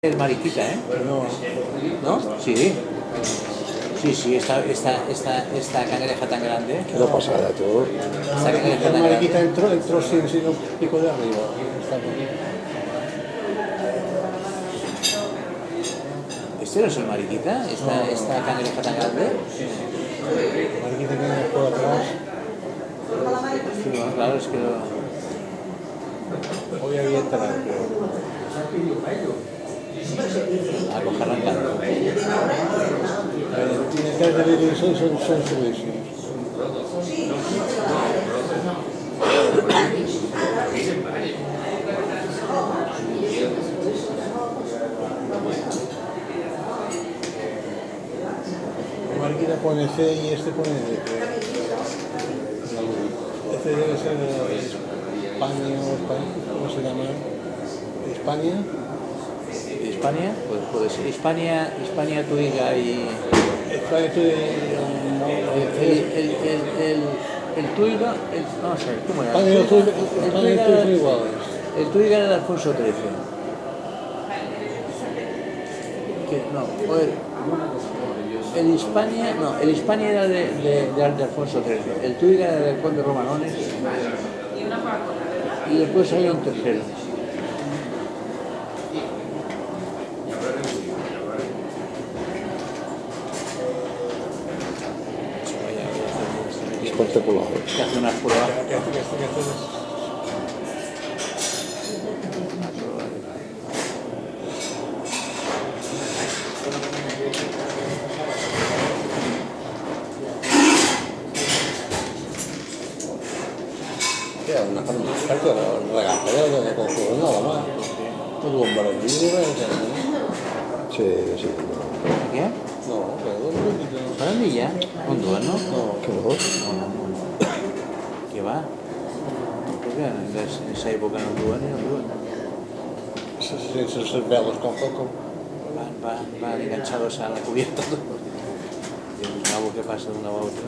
Es mariquita, ¿eh? No, ¿No? Sí. Sí, esta cangreja tan grande. Qué pasada, tú. Esta cangreja la tan mariquita grande. entró sin un pico de arriba. Está aquí. ¿Este no es el mariquita? Esta cangreja tan grande. La mariquita que viene por atrás. Sí, bueno, claro, es que Hoy había entrado, pero a coger arrancando. tiene cara de ver son sueños. La mariquita pone C y este pone D. Este debe ser España o España, ¿cómo se llama? España. ¿De España? Pues puede ser. Hispania Tuiga y. España El Tuiga. No sé, ¿cómo era? España y el Tuiga son iguales. El Tuiga era de Alfonso XIII. El Hispania era de Alfonso XIII. El Tuiga era del conde Romanones. Y después había un tercero. Espectacular. Que hace unas pruebas. Era una farmacéutica, regatera de conjuro, nada más. Un bombardeo libre, Sí, sí. ¿Qué? no, pero un ¿Barandilla? ¿Un duano? no, ¿Qué no? ¿Qué va? Porque en esa época no duano ni no duano. esos velos con poco. Van enganchados a la cubierta. Y el cabo que pasa de una a otra.